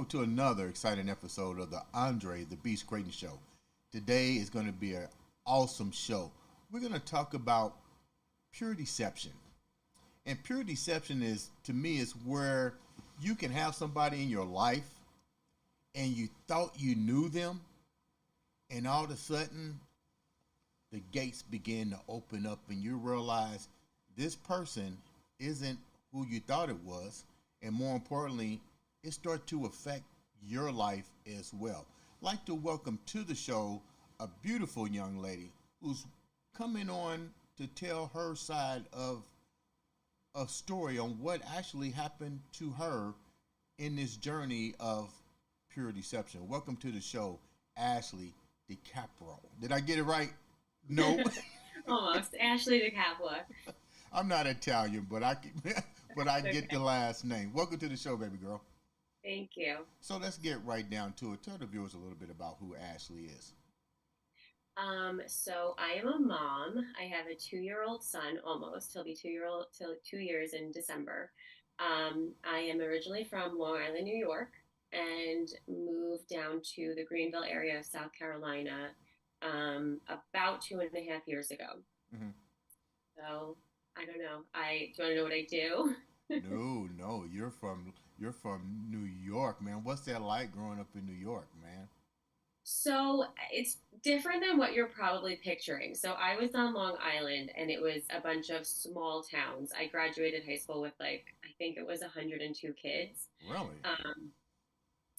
welcome to another exciting episode of the Andre The Beast Crayton Show. Today is going to be an awesome show. We're going to talk about pure deception. And pure deception is, to me, is where you can have somebody in your life and you thought you knew them, and all of a sudden the gates begin to open up and you realize this person isn't who you thought it was, and more importantly, it starts to affect your life as well. I'd like to welcome to the show a beautiful young lady who's coming on to tell her side of a story on what actually happened to her in this journey of pure deception. Welcome to the show, Ashley DeCapua. Did I get it right? No. Almost. Ashley DeCapua. I'm not Italian, but I Okay. get the last name. Welcome to the show, baby girl. Thank you. So let's get right down to it. Tell the viewers a little bit about who Ashley is. So I am a mom. I have a 2-year-old son almost. He'll be 2 years in December. I am originally from Long Island, New York, and moved down to the Greenville area of South Carolina about 2.5 years ago. Hmm. So I don't know. Do you want to know what I do? No, you're from New York, man. What's that like growing up in New York, man? So it's different than what you're probably picturing. So I was on Long Island and it was a bunch of small towns. I graduated high school with I think it was 102 kids. Really?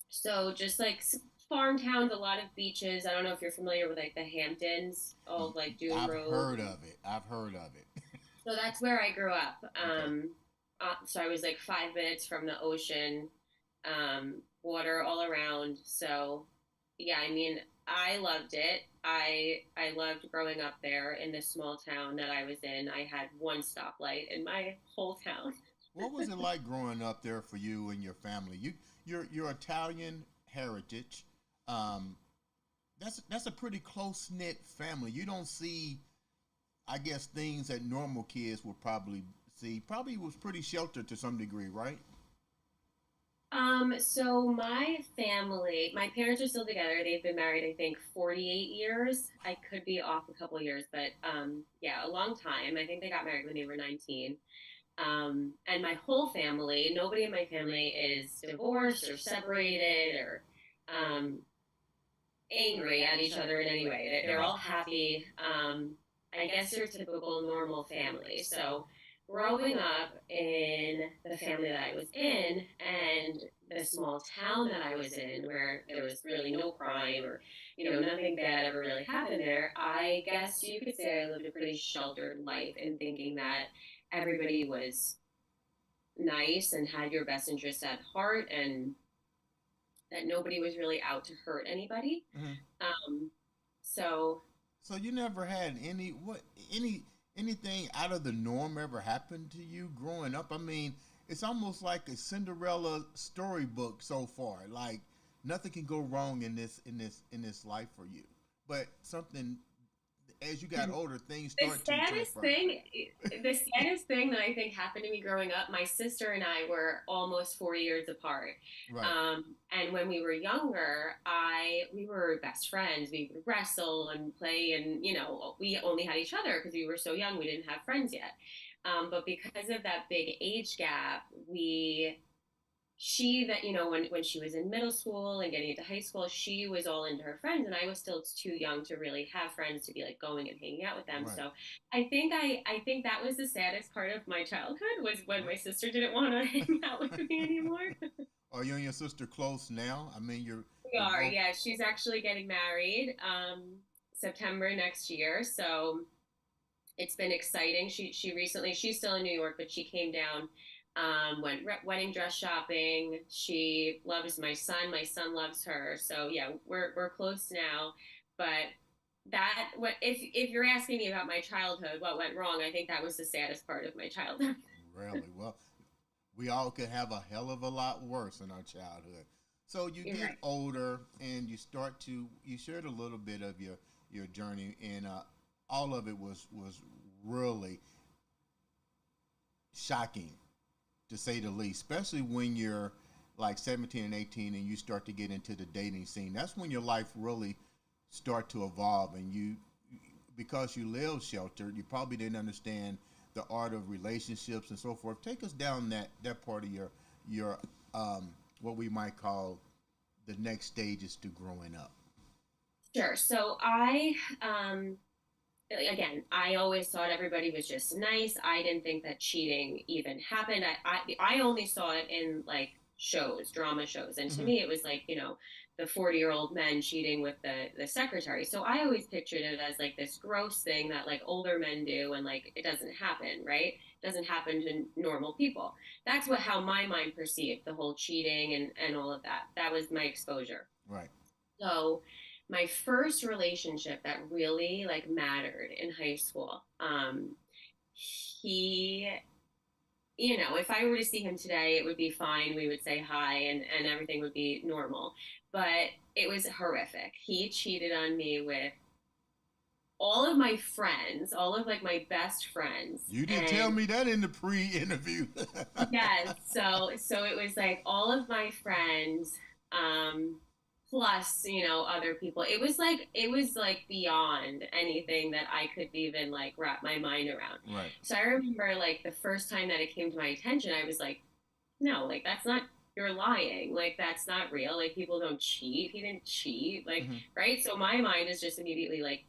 So just farm towns, a lot of beaches. I don't know if you're familiar with the Hamptons, all Dune I've Road. heard of it. I've heard of it. So that's where I grew up. Okay. So I was 5 minutes from the ocean, water all around. So yeah, I mean, I loved it. I loved growing up there in this small town that I was in. I had one stoplight in my whole town. What was it like growing up there for you and your family? You're Italian heritage. Um, that's a pretty close knit family. You don't see, I guess, things that normal kids would probably see. Probably was pretty sheltered to some degree, right? So my family, my parents are still together. They've been married, I think, 48 years. I could be off a couple years, but yeah, a long time. I think they got married when they were 19. And my whole family, nobody in my family is divorced or separated or um, angry at each other in any way. They're all happy. I guess they're typical normal family. So growing up in the family that I was in and the small town that I was in where there was really no crime or, nothing bad ever really happened there, I guess you could say I lived a pretty sheltered life in thinking that everybody was nice and had your best interest at heart and that nobody was really out to hurt anybody. Hmm. Um, so So you never had anything out of the norm ever happened to you growing up? I mean, it's almost like a Cinderella storybook so far. Like nothing can go wrong in this life for you. But something as you got older, things The start to saddest transpire. thing, the saddest thing that I think happened to me growing up, my sister and I were almost 4 years apart. Right. And when we were younger, we were best friends. We would wrestle and play, and we only had each other because we were so young. We didn't have friends yet. But because of that big age gap, when she was in middle school and getting into high school, she was all into her friends, and I was still too young to really have friends to be going and hanging out with them. Right. So I think that was the saddest part of my childhood was when my sister didn't want to hang out with me anymore. Are you and your sister close now? I mean, We you're are, both. yeah. She's actually getting married September next year, so it's been exciting. She's still in New York, but she came down, went wedding dress shopping. She loves my son. My son loves her. So yeah, we're close now. But if you're asking me about my childhood, what went wrong? I think that was the saddest part of my childhood. Really? Well, we all could have a hell of a lot worse in our childhood. So you You're get right. older and you shared a little bit of your journey, and all of it was really shocking to say the least, especially when you're like 17 and 18 and you start to get into the dating scene, that's when your life really start to evolve. And you, because you live sheltered, you probably didn't understand the art of relationships and so forth. Take us down that part of your what we might call the next stages to growing up. Sure. So again, I always thought everybody was just nice. I didn't think that cheating even happened. I only saw it in like shows, drama shows, and to Hmm. me, it was like the 40-year-old men cheating with the secretary. So I always pictured it as like this gross thing that like older men do, and like it doesn't happen, right? It doesn't happen to normal people. That's what how my mind perceived the whole cheating and all of that. That was my exposure. Right. So my first relationship that really like mattered in high school, he, if I were to see him today, it would be fine. We would say hi and everything would be normal. But it was horrific. He cheated on me with all of my friends, all of like my best friends. You didn't tell And me that in the pre-interview. yes, so it was like all of my friends, um, plus other people. It was like beyond anything that I could even like wrap my mind around. Right. So I remember like the first time that it came to my attention, I was like, no, like that's not. You're lying. Like that's not real. Like people don't cheat. He didn't cheat. Like Hmm. right. So my mind is just immediately like,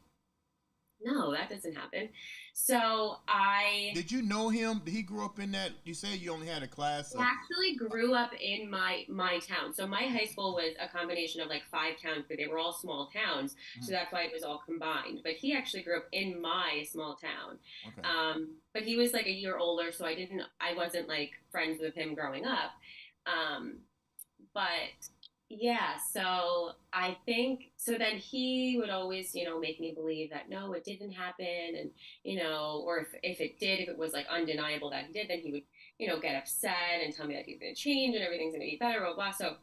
no, that doesn't happen. So I Did you know him? Did he grow up in that? You say you only had a class of. actually grew up in my town. So my high school was a combination of like five towns, but they were all small towns. So Mhm. that's why it was all combined. But he actually grew up in my small town. Okay. But he was like a year older, so I wasn't like friends with him growing up. Um, but yeah, so I think so then he would always, make me believe that no, it didn't happen and or if it did, if it was like undeniable that he did, then he would, get upset and tell me that he's gonna change and everything's gonna be better, blah blah. So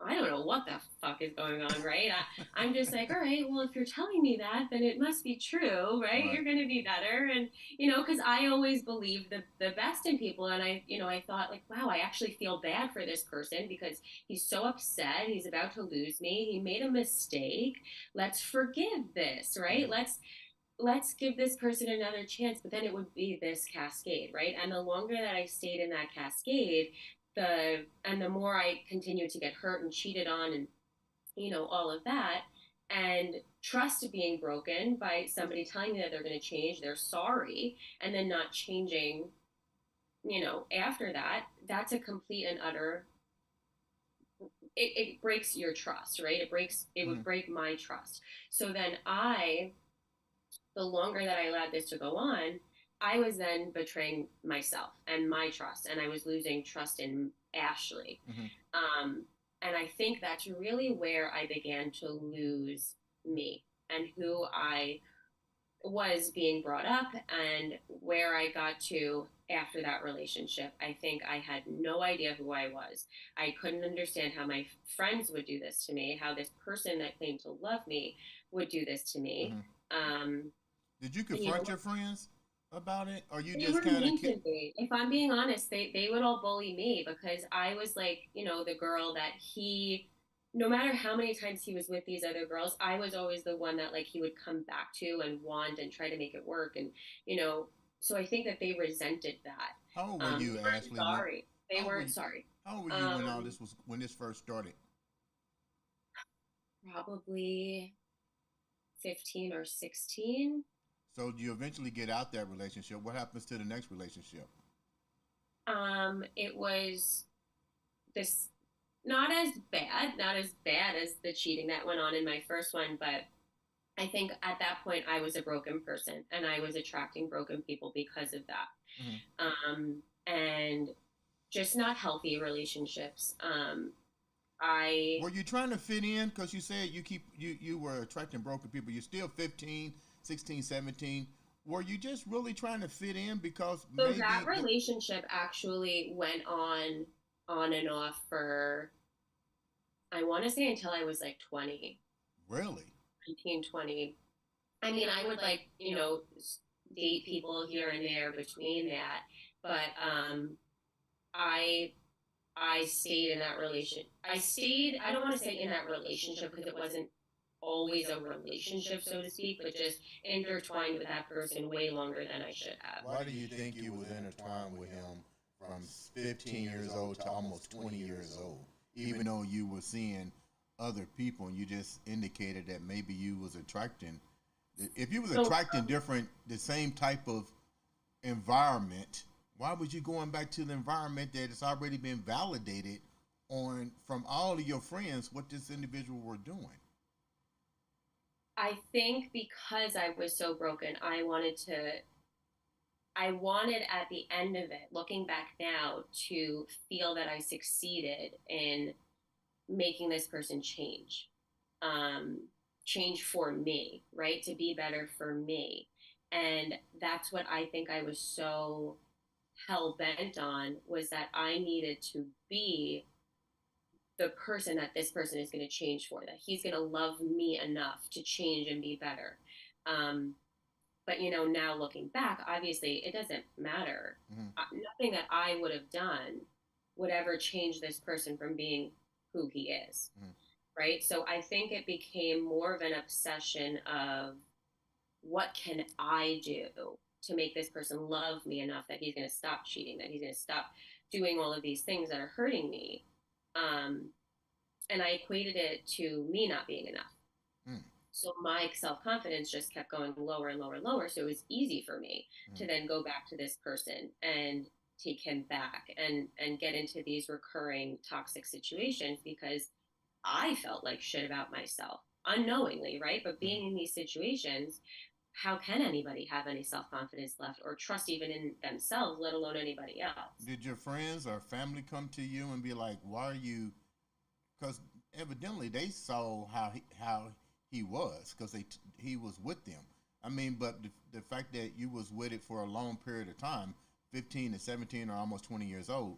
I don't know what the fuck is going on, right? I'm just like, all right, well, if you're telling me that, then it must be true, right? Right. You're going to be better. And, because I always believe the best in people. And I thought, like, wow, I actually feel bad for this person because he's so upset. He's about to lose me. He made a mistake. Let's forgive this, right? Mhm. Let's give this person another chance. But then it would be this cascade, right? And the longer that I stayed in that cascade, the more I continued to get hurt and cheated on and all of that, and trust being broken by somebody telling me that they're going to change, they're sorry, and then not changing, after that, that's a complete and utter it breaks your trust, right? It would Mhm. break my trust. So then the longer that I allowed this to go on, I was then betraying myself and my trust, and I was losing trust in Ashley. Mhm. Um, and I think that's really where I began to lose me and who I was being brought up and where I got to after that relationship. I think I had no idea who I was. I couldn't understand how my friends would do this to me, how this person that claimed to love me would do this to me. Mhm. Um, Did you you confront know, your friends about it, or you they just were kind of? mean to me. If I'm being honest, they would all bully me because I was like, the girl that no matter how many times he was with these other girls, I was always the one that like he would come back to and want and try to make it work. And, you know, so I think that they resented that. How old were They you, weren't Ashley? When sorry. They how old were weren't you? sorry. How old were you when all Um, this was when this first started? Probably 15 or 16. So you eventually get out that relationship. What happens to the next relationship? It was this not as bad as the cheating that went on in my first one, but I think at that point I was a broken person and I was attracting broken people because of that. Hmm. And just not healthy relationships. I Were you trying to fit in? Because you said you were attracting broken people. You're still 15, 16, 17. Were you just really trying to fit in because So that maybe the relationship actually went on and off for I want to say until I was like 20, really? 19, 20. I mean, I would like, date people here and there between that, but I I stayed in that relation. I don't want to say in that relationship because it wasn't always a relationship, so to speak, but just intertwined with that person way longer than I should have. Why do you think you was intertwined with him from 15 years old to almost 20 years old? Even though you were seeing other people and you just indicated that maybe you was attracting, if you was So attracting different, the same type of environment, why was you going back to the environment that has already been validated on from all of your friends what this individual were doing? I think because I was so broken, I wanted at the end of it, looking back now, to feel that I succeeded in making this person change. Um, Change for me, right? To be better for me. And that's what I think I was so hell bent on, was that I needed to be the person that this person is going to change for, that he's going to love me enough to change and be better. Um, but now looking back, obviously it doesn't matter. Mm-hmm. Nothing that I would have done would ever change this person from being who he is, Mm-hmm. right? So I think it became more of an obsession of, what can I do to make this person love me enough that he's going to stop cheating, that he's going to stop doing all of these things that are hurting me. Um, and I equated it to me not being enough. Mm-hmm. So my self confidence just kept going lower and lower and lower. So it was easy for me to then go back to this person and take him back and get into these recurring toxic situations, because I felt like shit about myself unknowingly, right? But Mm-hmm. being in these situations, how can anybody have any self confidence left or trust even in themselves, let alone anybody else? Did your friends or family come to you and be like, "Why are you?" Because evidently they saw how he was because he was with them. I mean, but the fact that you was with it for a long period of time, 15 to 17 or almost 20 years old,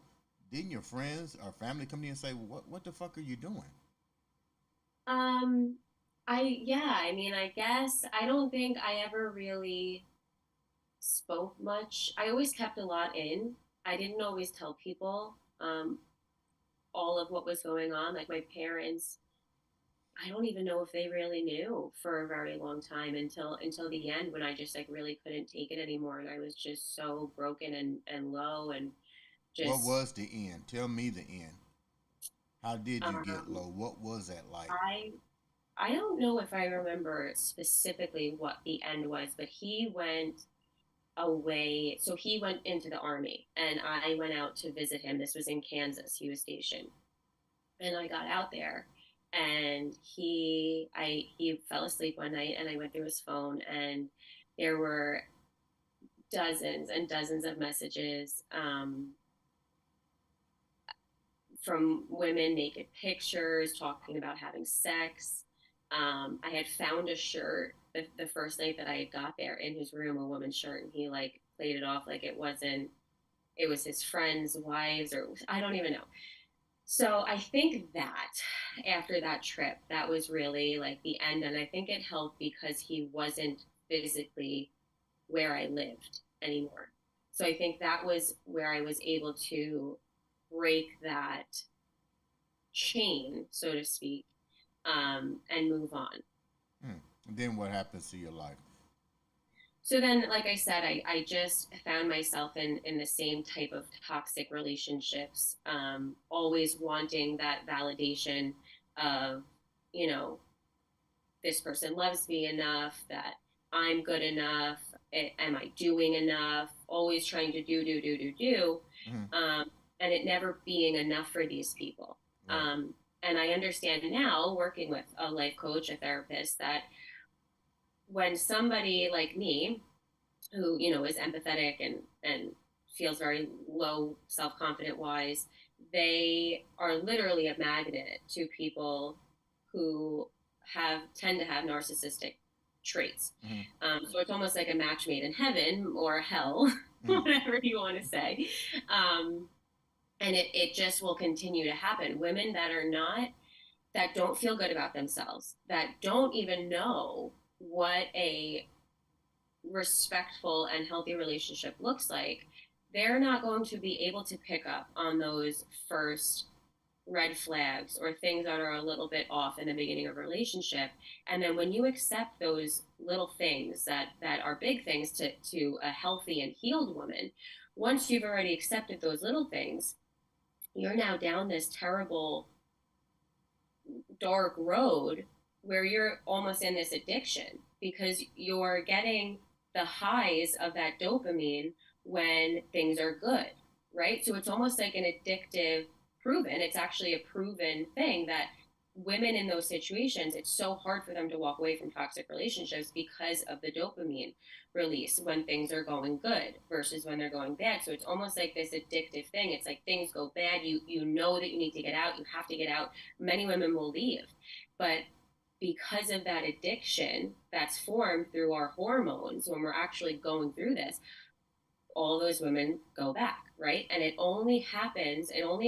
didn't your friends or family come to you and say, "What the fuck are you doing?" Um, yeah, I mean, I guess I don't think I ever really spoke much. I always kept a lot in. I didn't always tell people all of what was going on. Like my parents, I don't even know if they really knew for a very long time, until the end, when I just like really couldn't take it anymore, and I was just so broken and low and What just was the end? Tell me the end. How did you get um, low? What was that like? I I don't know if I remember specifically what the end was, but he went away. So he went into the army, and I went out to visit him. This was in Kansas. He was stationed, and I got out there, and he fell asleep one night, and I went through his phone, and there were dozens and dozens of messages, from women, naked pictures, talking about having sex. I had found a shirt the first night that I had got there in his room, a woman's shirt, and he like played it off like it was his friends' wives, or I don't even know. So I think that after that trip, that was really like the end. And I think it helped because he wasn't physically where I lived anymore. So I think that was where I was able to break that chain, so to speak, and move on. Hmm. And then what happens to your life? So then, like I said, I just found myself in the same type of toxic relationships, always wanting that validation of, you know, this person loves me enough, that I'm good enough, am I doing enough, always trying to do, Mm-hmm. and it never being enough for these people. Right. And I understand now, working with a life coach, a therapist, that when somebody like me, who is empathetic and feels very low self-confident wise, they are literally a magnet to people who have tend to have narcissistic traits. Mm-hmm. So it's almost like a match made in heaven or hell, Mm-hmm. whatever you want to say. um, and it just will continue to happen. Women that don't feel good about themselves, that don't even know what a respectful and healthy relationship looks like, they're not going to be able to pick up on those first red flags or things that are a little bit off in the beginning of a relationship. And then when you accept those little things that are big things to a healthy and healed woman, once you've already accepted those little things, you're now down this terrible dark road where you're almost in this addiction because you're getting the highs of that dopamine when things are good, right? So it's almost like an addictive proven. It's actually a proven thing that women in those situations, it's so hard for them to walk away from toxic relationships because of the dopamine release when things are going good versus when they're going bad. So it's almost like this addictive thing. It's like things go bad, you know that you need to get out, you have to get out. Many women will leave, but because of that addiction that's formed through our hormones when we're actually going through this, all those women go back, right? And it only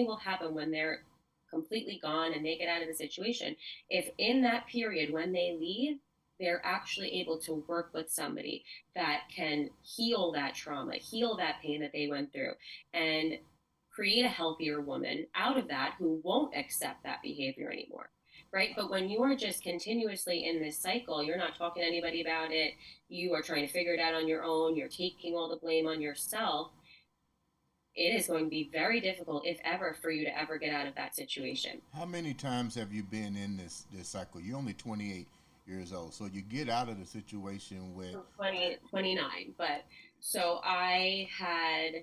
will happen when they're completely gone and they get out of the situation. If in that period when they leave, they're actually able to work with somebody that can heal that trauma, heal that pain that they went through, and create a healthier woman out of that who won't accept that behavior anymore. Right. But when you are just continuously in this cycle, you're not talking to anybody about it, you are trying to figure it out on your own, you're taking all the blame on yourself, it is going to be very difficult, if ever, for you to ever get out of that situation. How many times have you been in this cycle? You're only 28 years old, so you get out of the situation with 29. But so I had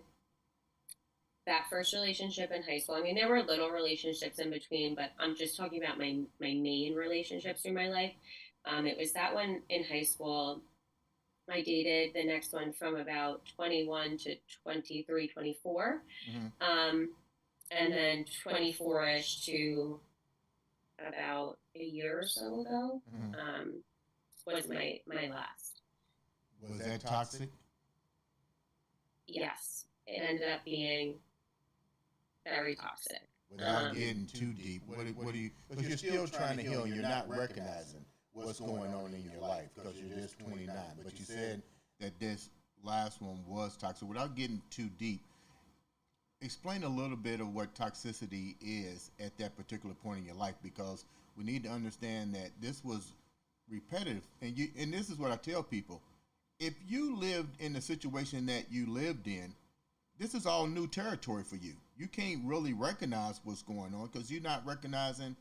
that first relationship in high school. I mean, there were little relationships in between, but I'm just talking about my main relationships through my life. It was that one in high school. I dated the next one from about 21 to 23, 24. mhm, Um, and then 24-ish to about a year or so ago mhm. was my last. Was that toxic? Yes, it ended up being very toxic. Without getting too deep, what do you? Because you're still trying to heal, and you're not recognizing what's going on in your life because you're just 29. But you said that this last one was toxic. Without getting too deep, explain a little bit of what toxicity is at that particular point in your life, because we need to understand that this was repetitive, and this is what I tell people: if you lived in the situation that you lived in, this is all new territory for you. You can't really recognize what's going on because you're not recognizing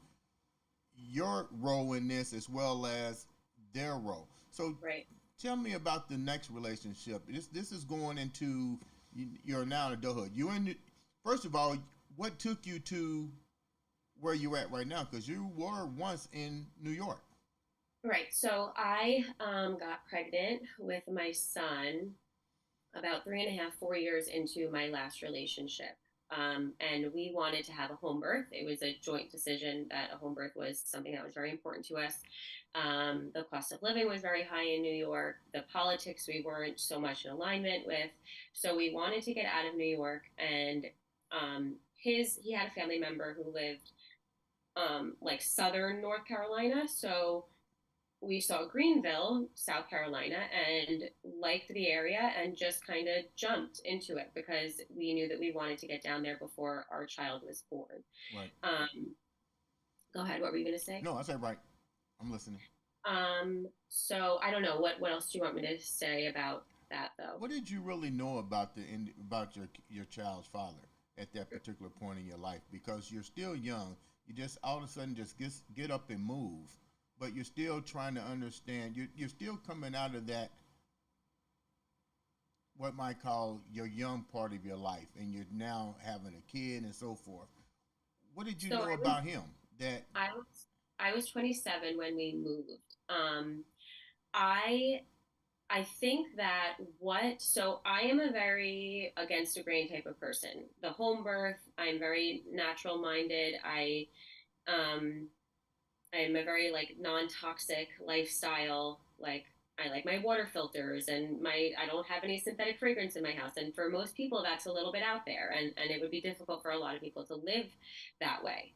your role in this as well as their role. So Right. tell me about the next relationship. This is going into your now adulthood. You in first of all, what took you to where you're at right now? Because you were once in New York. Right. So I got pregnant with my son about 3.5, 4 years into my last relationship. And we wanted to have a home birth. It was a joint decision that a home birth was something that was very important to us. The cost of living was very high in New York. The politics we weren't so much in alignment with. So we wanted to get out of New York. And he had a family member who lived like southern North Carolina. So we saw Greenville, South Carolina, and liked the area and just kind of jumped into it because we knew that we wanted to get down there before our child was born. Right. Go ahead. What were you going to say? No, I said right. I'm listening. So I don't know. What else do you want me to say about that, though? What did you really know about about your child's father at that particular point in your life? Because you're still young, you just all of a sudden just get up and move, but you're still trying to understand. You're still coming out of that what might call your young part of your life, and you're now having a kid and so forth. What did you So know about him? That I was I was 27 when we moved. I I think that I am a very against the grain type of person. The home birth, I'm very natural minded. Um, I'm a very like non-toxic lifestyle. Like I like my water filters and I don't have any synthetic fragrance in my house. And for most people, that's a little bit out there, and it would be difficult for a lot of people to live that way.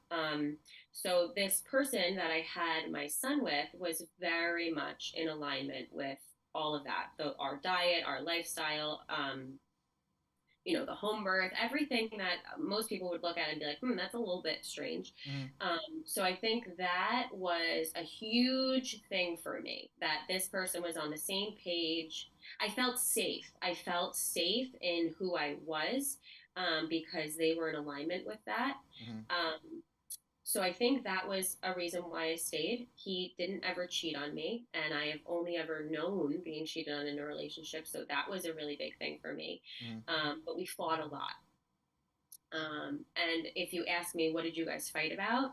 So this person that I had my son with was very much in alignment with all of that. Our diet, our lifestyle. the home birth, everything that most people would look at and be like, that's a little bit strange. Mm-hmm. So I think that was a huge thing for me, that this person was on the same page. I felt safe. I felt safe in who I was, because they were in alignment with that. Mm-hmm. So I think that was a reason why I stayed. He didn't ever cheat on me, and I have only ever known being cheated on in a relationship. So that was a really big thing for me. Mm-hmm. But we fought a lot. And if you ask me, what did you guys fight about?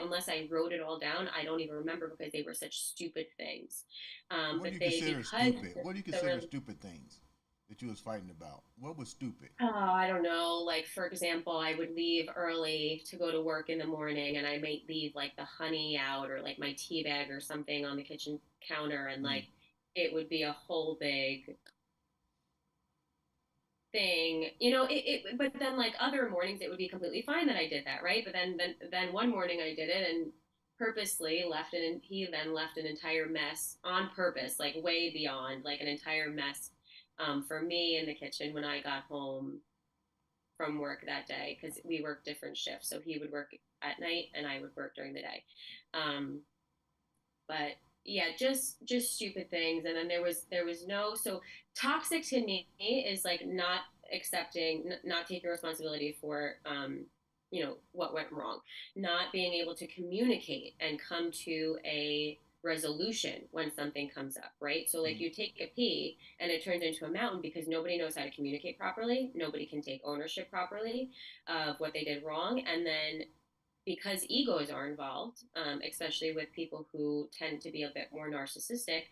Unless I wrote it all down, I don't even remember because they were such stupid things. What do But you they, consider because stupid? What do you consider the stupid things that you was fighting about? What was stupid? Oh, I don't know. Like, for example, I would leave early to go to work in the morning, and I might leave like the honey out or like my tea bag or something on the kitchen counter, and Mm-hmm. like it would be a whole big thing. But then like other mornings, it would be completely fine that I did that, right? But then one morning I did it and purposely left it, and he then left an entire mess on purpose, like way beyond like an entire mess, for me in the kitchen when I got home from work that day because we worked different shifts. So he would work at night and I would work during the day. Um, but yeah, just stupid things. And then there was no so toxic to me is like not accepting, not taking responsibility for what went wrong, not being able to communicate and come to a resolution when something comes up, right? So like Mm-hmm. you take a pee and it turns into a mountain because nobody knows how to communicate properly, nobody can take ownership properly of what they did wrong, and then because egos are involved, especially with people who tend to be a bit more narcissistic,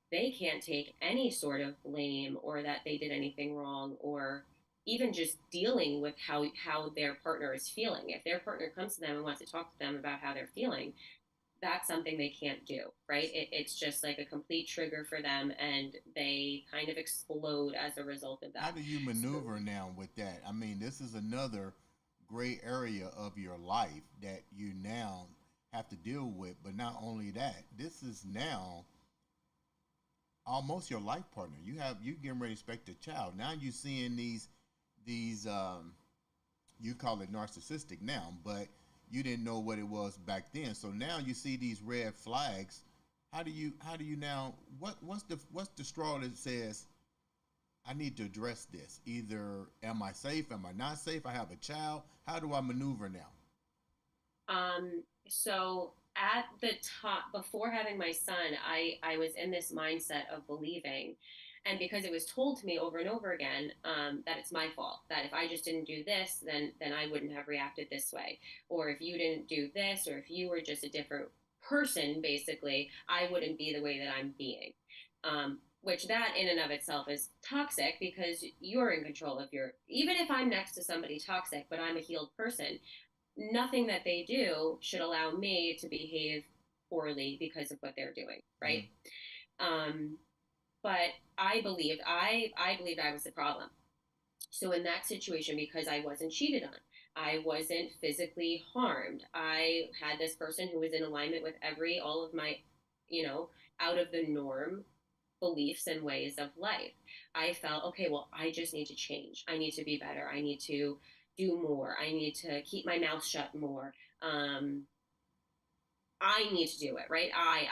they can't take any sort of blame or that they did anything wrong, or even just dealing with how their partner is feeling. If their partner comes to them and wants to talk to them about how they're feeling, that's something they can't do, right? It's just like a complete trigger for them, and they kind of explode as a result of How that. do you So, maneuver now with that? I mean, this is another gray area of your life that you now have to deal with. But not only that, this is now almost your life partner. You getting ready to expect a child. Now you seeing these you call it narcissistic now, but you didn't know what it was back then. So now you see these red flags. How do you now what's the straw that says I need to address this? Either am I safe? Am I not safe? I have a child. How do I maneuver now? so at the top, before having my son, I was in this mindset of believing, and because it was told to me over and over again, that it's my fault. That if I just didn't do this, then I wouldn't have reacted this way, or if you didn't do this, or if you were just a different person, basically, I wouldn't be the way that I'm being. Which that in and of itself is toxic because you're in control of your. Even if I'm next to somebody toxic, but I'm a healed person, nothing that they do should allow me to behave poorly because of what they're doing, Mm-hmm. right? Um, but I believed I was the problem. So in that situation, because I wasn't cheated on, I wasn't physically harmed. I had this person who was in alignment with all of my, you know, out of the norm beliefs and ways of life. I felt, okay, well, I just need to change. I need to be better. I need to do more. I need to keep my mouth shut more. Um, I need to do it, right? I.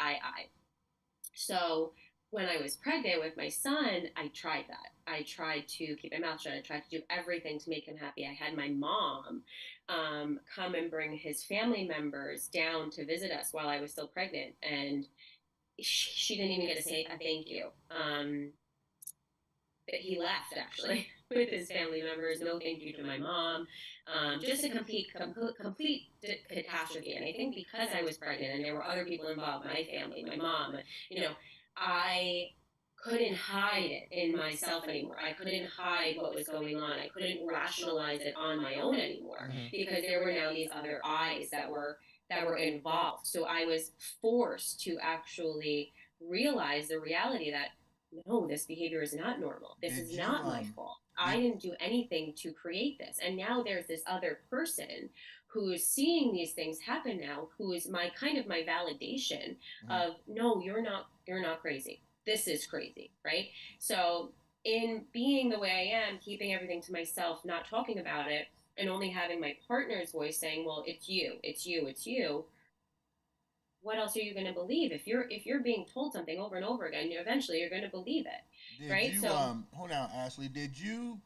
So when I was pregnant with my son, I tried that. I tried to keep my mouth shut. I tried to do everything to make him happy. I had my mom come and bring his family members down to visit us while I was still pregnant, and she didn't even get to say a thank you. He left actually with his family members. No thank you to my mom. Just a complete catastrophe. And I think because I was pregnant and there were other people involved, my family, my mom, you know, I couldn't hide it in myself anymore. I couldn't hide what was going on. I couldn't rationalize it on my own anymore Mm-hmm. because there were now these other eyes that were involved. So I was forced to actually realize the reality that no, this behavior is not normal. This Did is you not my fault. I did didn't do anything to create this. And now there's this other person who's seeing these things happen now, who is my kind of my validation mm-hmm. of no, you're not crazy. This is crazy, right? So in being the way I am, keeping everything to myself, not talking about it, and only having my partner's voice saying, "Well, it's you, it's you, it's you." What else are you going to believe if you're being told something over and over again? Eventually, you're going to believe it, Did right? you So, hold on, Ashley? Did you?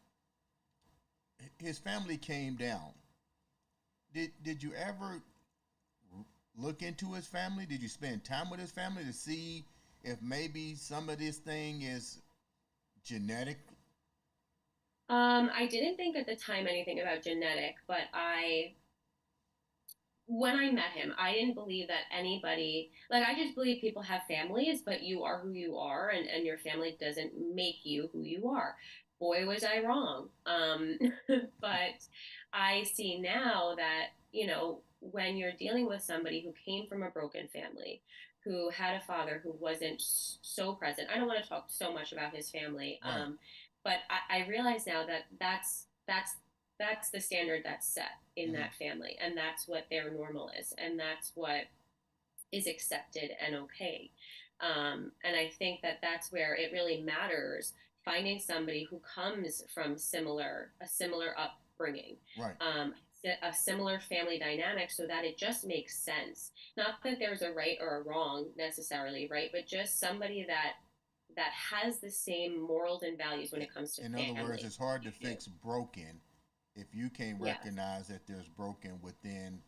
His family came down. Did you ever look into his family? Did you spend time with his family to see if maybe some of this thing is genetic? I didn't think at the time anything about genetic, but when I met him, I didn't believe that anybody, like, I just believe people have families, but you are who you are, and your family doesn't make you who you are. Boy, was I wrong. But I see now that, when you're dealing with somebody who came from a broken family, who had a father who wasn't so present, I don't want to talk so much about his family, Right. but I realize now that that's the standard that's set in Mm-hmm. that family, and that's what their normal is, and that's what is accepted and okay. And I think that that's where it really matters, finding somebody who comes from a similar upbringing, Right. um, a similar family dynamic, so that it just makes sense. Not that there's a right or a wrong necessarily, right, but just somebody that has the same morals and values when it comes to In other words, family. it's hard to You do. fix broken if you can't Yes. recognize that there's broken within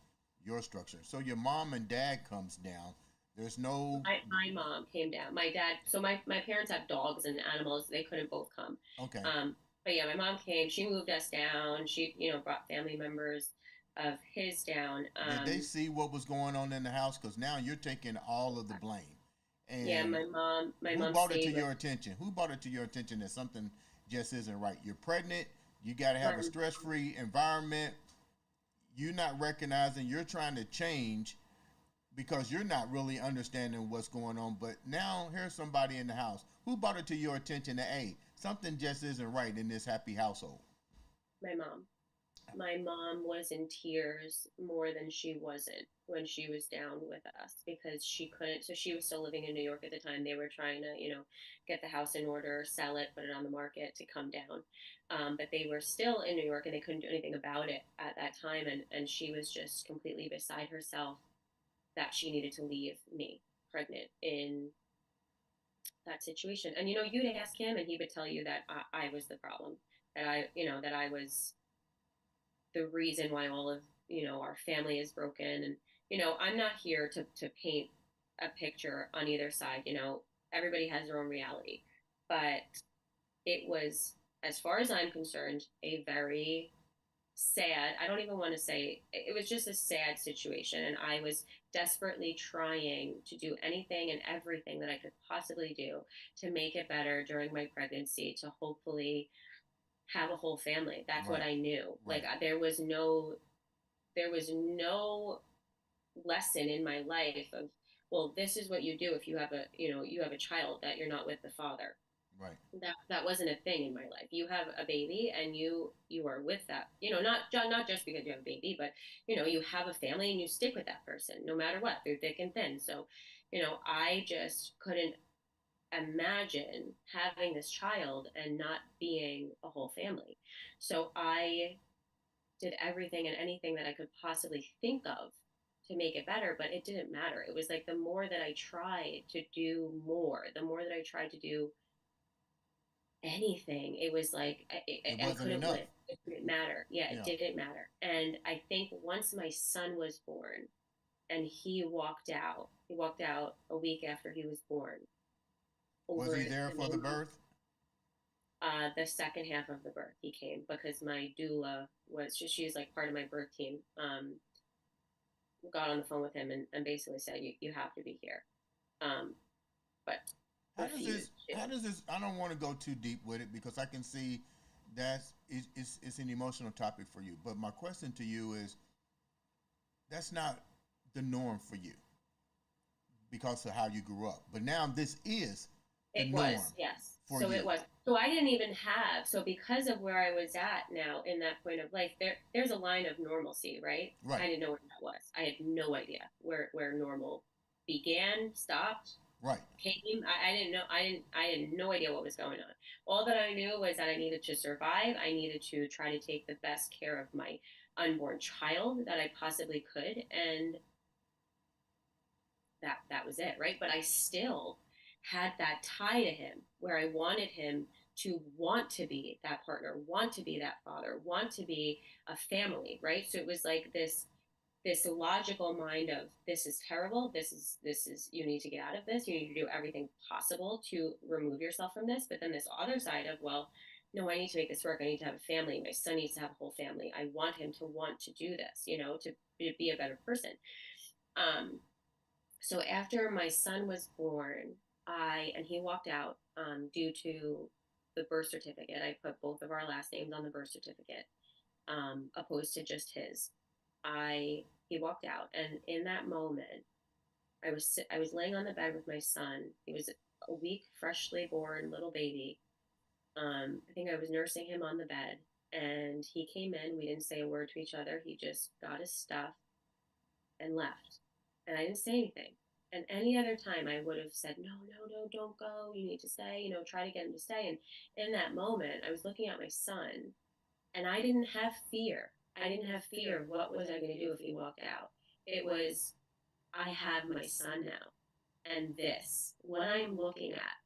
your structure. So your mom and dad comes down. There's no My mom came down. My dad, so my parents have dogs and animals. They couldn't both come. okay. Um, but yeah, my mom came. She moved us down. She, brought family members of his down. Did they see what was going on in the house? Because now you're taking all of the blame. Yeah, And my who mom brought it to stayed with your attention? Who brought it to your attention that something just isn't right? You're pregnant. You got to have my a stress-free environment. You're not recognizing. You're trying to change because you're not really understanding what's going on. But now here's somebody in the house who brought it to your attention that hey, something just isn't right in this happy household. my mom. My mom was in tears more than she wasn't when she was down with us, because she couldn't. So she was still living in New York at the time. They were trying to, get the house in order, sell it, put it on the market to come down. But they were still in New York and they couldn't do anything about it at that time. And she was just completely beside herself that she needed to leave me pregnant in that situation. And, you'd ask him and he would tell you that I was the problem, that I was the reason why all of our family is broken. And I'm not here to paint a picture on either side. Everybody has their own reality, but it was, as far as I'm concerned, a very sad, I don't even want to say, it was just a sad situation, and I was desperately trying to do anything and everything that I could possibly do to make it better during my pregnancy, to hopefully have a whole family. That's what Right. I knew. Like, Right. there was no lesson in my life of, well, this is what you do if you have a child that you're not with the father. Right. That wasn't a thing in my life. You have a baby and you are with that, not just because you have a baby, but you have a family and you stick with that person no matter what, through thick and thin. So I just couldn't imagine having this child and not being a whole family. So I did everything and anything that I could possibly think of to make it better, but it didn't matter. It was like the more that I tried to do more, the more that I tried to do anything, it was like It I wasn't couldn't win. enough. It didn't matter. Yeah, it Yeah. didn't matter. And I think once my son was born and he walked out a week after he was born, Was over he there the for the 9 months. birth? The second half of the birth, he came because my doula she's like part of my birth team. Got on the phone with him and basically said, you have to be here. Um, but How does refused this? to. How does this? I don't want to go too deep with it because I can see it's an emotional topic for you. But my question to you is, that's not the norm for you because of how you grew up. But now this is the It was, norm yes. for So it you. was. So I didn't even have, so because of where I was at now in that point of life, there's a line of normalcy, right? Right. I didn't know where that was. I had no idea where normal began, stopped, Right. came. I didn't know. I had no idea what was going on. All that I knew was that I needed to survive. I needed to try to take the best care of my unborn child that I possibly could, and that was it, right? But I still had that tie to him where I wanted him to want to be that partner, want to be that father, want to be a family, right? So it was like this logical mind of this is terrible, this is you need to get out of this, you need to do everything possible to remove yourself from this, but then this other side of, well, no, I need to make this work, I need to have a family, my son needs to have a whole family, I want him to want to do this, to be a better person. um so after my son was born, and he walked out, due to the birth certificate. I put both of our last names on the birth certificate, opposed to just his. I He walked out, and in that moment, I was laying on the bed with my son. He was a week, freshly born little baby. I think I was nursing him on the bed, and he came in. We didn't say a word to each other. He just got his stuff and left. And I didn't say anything. And any other time I would have said, no, no, no, don't go. You need to stay, try to get him to stay. And in that moment, I was looking at my son, and I didn't have fear. I didn't have fear of what was I going to do if he walked out. It was, I have my son now. And what I'm looking at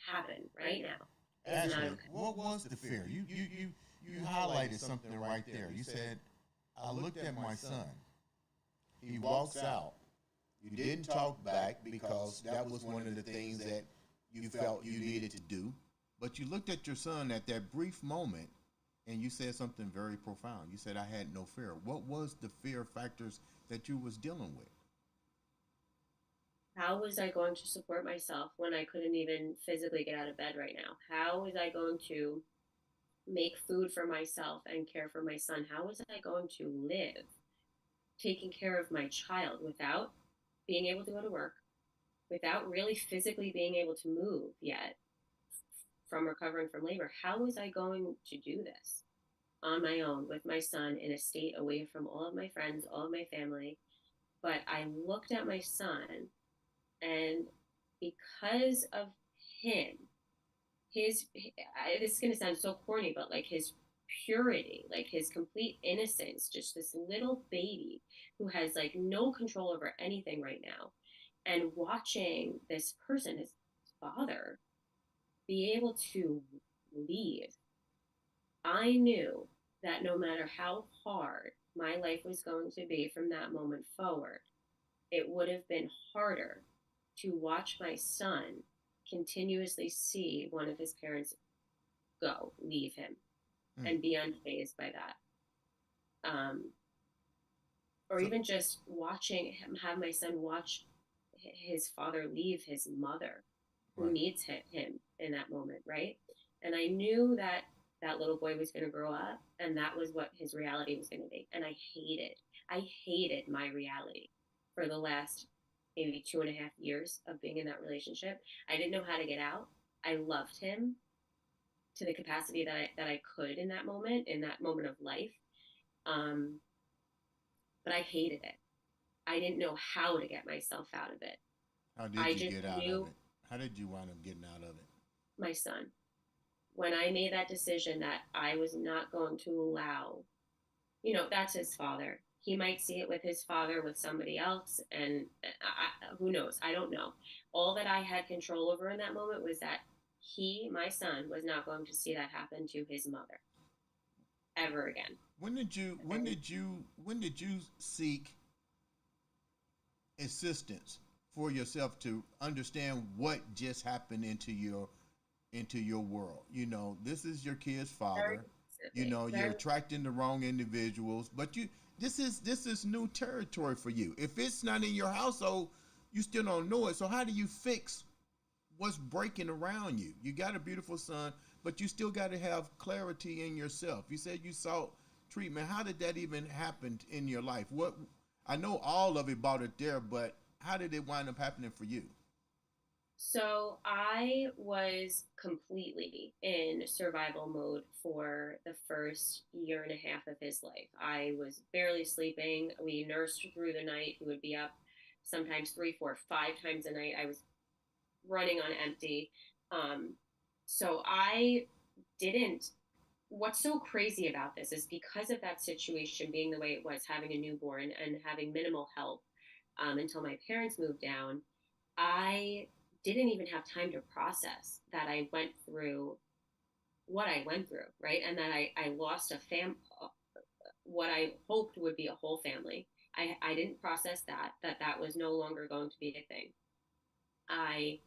happen right now is not Ashley, okay. what was the fear? You highlighted something right there. You said, I looked at my son. He walks out. You didn't talk back because that was one of the things that you felt you needed to do. But you looked at your son at that brief moment and you said something very profound. You said, I had no fear. What was the fear factors that you was dealing with? How was I going to support myself when I couldn't even physically get out of bed right now? How was I going to make food for myself and care for my son? How was I going to live taking care of my child without being able to go to work, without really physically being able to move yet from recovering from labor? How was I going to do this on my own with my son in a state away from all of my friends, all of my family? But I looked at my son, and because of him, this is going to sound so corny, but like his purity, like his complete innocence, just this little baby who has like no control over anything right now, and watching this person, his father, be able to leave, I knew that no matter how hard my life was going to be from that moment forward, it would have been harder to watch my son continuously see one of his parents leave him, Mm. and be unfazed by that. Um, or So, even just watching him, have my son watch his father leave his mother, who right. needs him in that moment, right? And I knew that that little boy was going to grow up, and that was what his reality was going to be. And I hated my reality for the last maybe 2.5 years of being in that relationship. I didn't know how to get out. I loved him to the capacity that I could in that moment of life. Um, but I hated it. I didn't know how to get myself out of it. How did I you just get out of knew it? How did you wind up getting out of it? my son. When I made that decision that I was not going to allow, that's his father. He might see it with his father, with somebody else, and who knows? I don't know. All that I had control over in that moment was that my son, was not going to see that happen to his mother ever again. And When did you seek assistance for yourself to understand what just happened into your world? This is your kid's very father. specific, You're very. attracting the wrong individuals, but this is new territory for you. If it's not in your household, you still don't know it. So how do you fix what's breaking around you? You got a beautiful son, but you still got to have clarity in yourself. You said you sought treatment. How did that even happen in your life? What I know all of it brought it there, but how did it wind up happening for you? So I was completely in survival mode for the first year and a half of his life. I was barely sleeping. We nursed through the night. He would be up sometimes 3, 4, 5 times a night. I was running on empty. Um, so I didn't. What's so crazy about this is because of that situation being the way it was, having a newborn and having minimal help until my parents moved down, I didn't even have time to process that I went through what I went through, right? And that I lost what I hoped would be a whole family. I didn't process that was no longer going to be a thing. I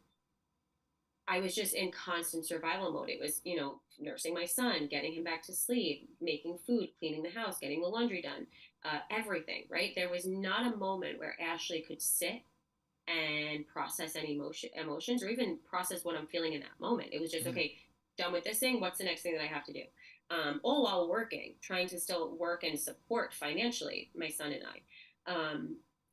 I was just in constant survival mode. It was, nursing my son, getting him back to sleep, making food, cleaning the house, getting the laundry done, everything, right? There was not a moment where Ashley could sit and process any emotions or even process what I'm feeling in that moment. It was just, Mm-hmm. okay, done with this thing. What's the next thing that I have to do? All while working, trying to still work and support financially my son and I.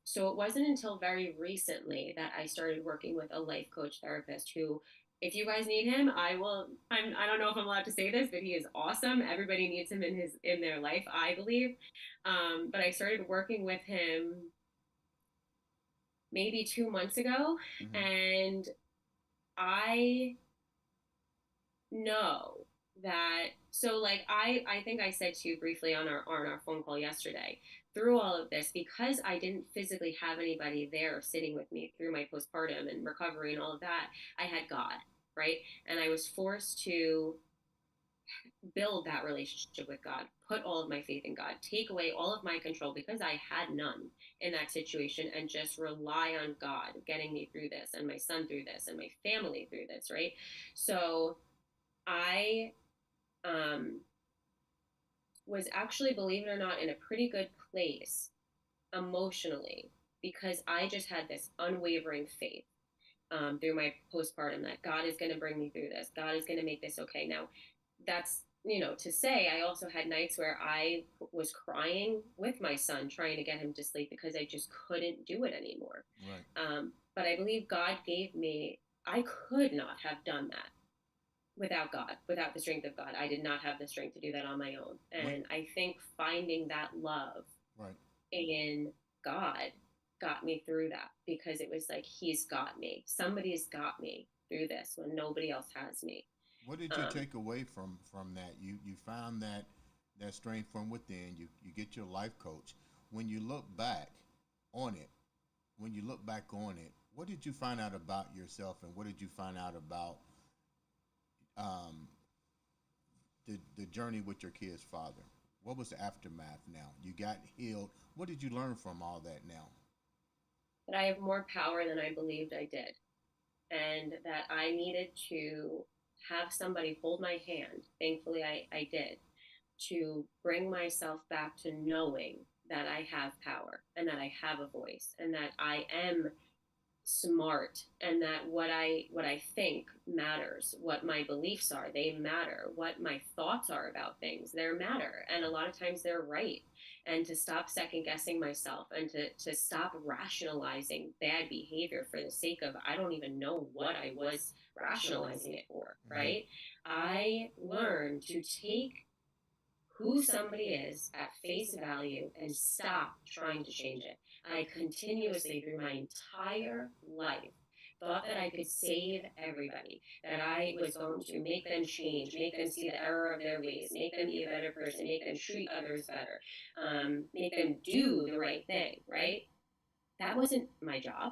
So it wasn't until very recently that I started working with a life coach therapist who, if you guys need him, I will. I don't know if I'm allowed to say this, but he is awesome. Everybody needs him in their life, I believe. But I started working with him maybe 2 months ago, Mm-hmm. and I know that, so like I think I said to you briefly on our phone call yesterday, through all of this, because I didn't physically have anybody there sitting with me through my postpartum and recovery and all of that, I had God, right? And I was forced to build that relationship with God, put all of my faith in God, take away all of my control because I had none in that situation, and just rely on God getting me through this and my son through this and my family through this, right? So I um, was actually, believe it or not, in a pretty good place emotionally because I just had this unwavering faith through my postpartum that God is going to bring me through this. God is going to make this okay. Now, that's, to say, I also had nights where I was crying with my son, trying to get him to sleep because I just couldn't do it anymore. Right. But I believe God gave me, I could not have done that without God, without the strength of God. I did not have the strength to do that on my own. What? And I think finding that love Right. in God got me through that because it was like, He's got me. Somebody's got me through this when nobody else has me. What did you Um, take away from that? You found that strength from within. You get your life coach. When you look back on it, when you look back on it, what did you find out about yourself, and what did you find out about um, the journey with your kid's father? What was the aftermath? Now you got healed. What did you learn from all that? Now. that I have more power than I believed I did, and that I needed to have somebody hold my hand. Thankfully, I did, to bring myself back to knowing that I have power and that I have a voice and that I am smart, and that what I think matters, what my beliefs are, they matter, what my thoughts are about things, they matter, and a lot of times they're right, and to stop second guessing myself, and to stop rationalizing bad behavior for the sake of, I don't even know what I was rationalizing it for, Mm-hmm. right? I learned to take who somebody is at face value and stop trying to change it. I continuously, through my entire life, thought that I could save everybody, that I was going to make them change, make them see the error of their ways, make them be a better person, make them treat others better, make them do the right thing, right? That wasn't my job.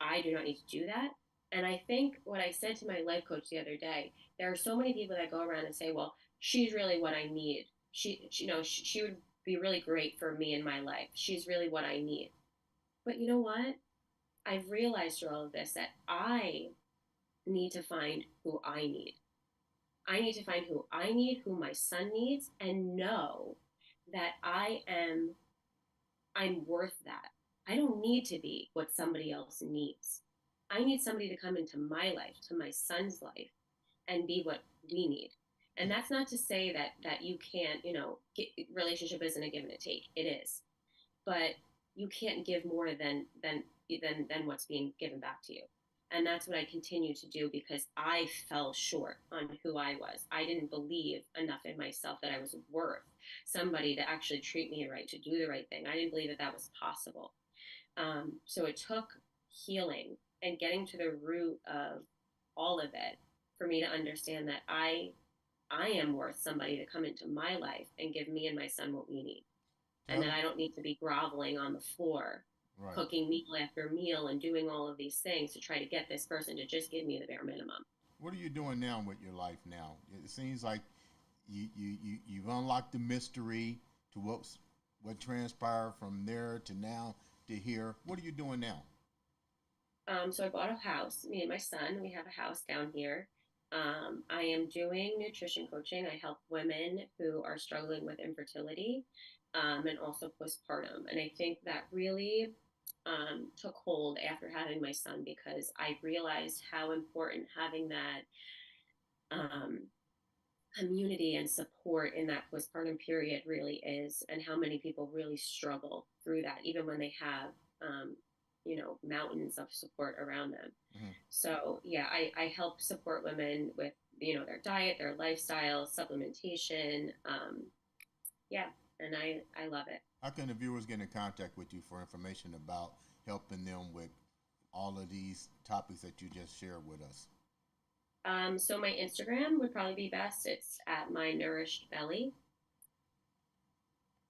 I do not need to do that. And I think what I said to my life coach the other day, there are so many people that go around and say, well, she's really what I need. She would be really great for me in my life. She's really what I need. But you know what? I've realized through all of this that I need to find who I need. I need to find who I need, who my son needs, and know that I'm worth that. I don't need to be what somebody else needs. I need somebody to come into my life, to my son's life, and be what we need. And that's not to say that you can't, relationship isn't a give and a take. It is, but you can't give more than what's being given back to you. And that's what I continue to do because I fell short on who I was. I didn't believe enough in myself that I was worth somebody to actually treat me right, to do the right thing. I didn't believe that that was possible. So it took healing and getting to the root of all of it for me to understand that I am worth somebody to come into my life and give me and my son what we need. And Tell that me. I don't need to be groveling on the floor, Right. cooking meal after meal and doing all of these things to try to get this person to just give me the bare minimum. What are you doing now with your life now? It seems like you've unlocked the mystery to what transpired from there to now to here. What are you doing now? So I bought a house. Me and my son, we have a house down here. I am doing nutrition coaching. I help women who are struggling with infertility, and also postpartum. And I think that really took hold after having my son because I realized how important having that um, community and support in that postpartum period really is, and how many people really struggle through that, even when they have, um, mountains of support around them. Hmm. So yeah, I help support women with, their diet, their lifestyle, supplementation. Yeah, and I love it. How can the viewers get in contact with you for information about helping them with all of these topics that you just shared with us? So my Instagram would probably be best. It's at my nourished belly.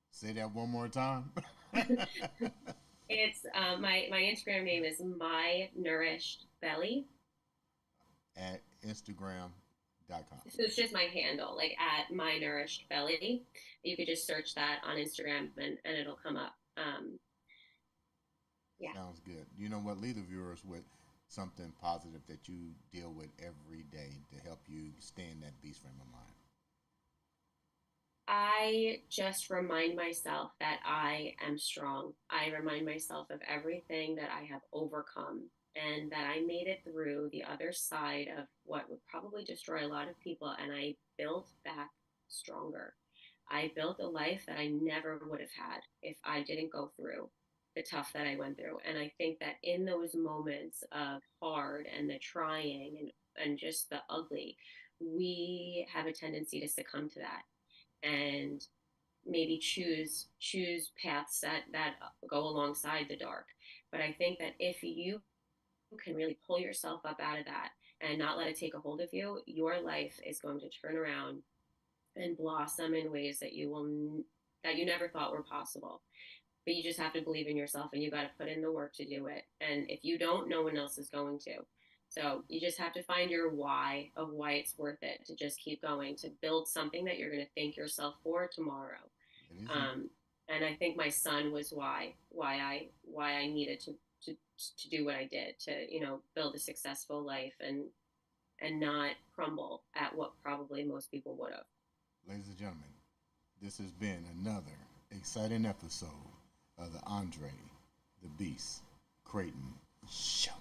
Say that one more time. It's my Instagram name is my nourished belly. At Instagram.com. So it's just my handle, like at my nourished belly. You could just search that on Instagram and it'll come up. Yeah. Sounds good. You know what? Leave the viewers with something positive that you deal with every day to help you stay in that beast frame of mind. I just remind myself that I am strong. I remind myself of everything that I have overcome and that I made it through the other side of what would probably destroy a lot of people. And I built back stronger. I built a life that I never would have had if I didn't go through the tough that I went through. And I think that in those moments of hard and the trying and just the ugly, we have a tendency to succumb to that and maybe choose paths that go alongside the dark. But I think that if you can really pull yourself up out of that and not let it take a hold of you, your life is going to turn around and blossom in ways that you never thought were possible. But you just have to believe in yourself and you got to put in the work to do it. And if you don't, no one else is going to. So you just have to find your why of why it's worth it to just keep going, to build something that you're going to thank yourself for tomorrow. It isn't. Um, and I think my son was why I needed to do what I did to, build a successful life and not crumble at what probably most people would have. Ladies and gentlemen, this has been another exciting episode of the Andre the Beast Crayton Show.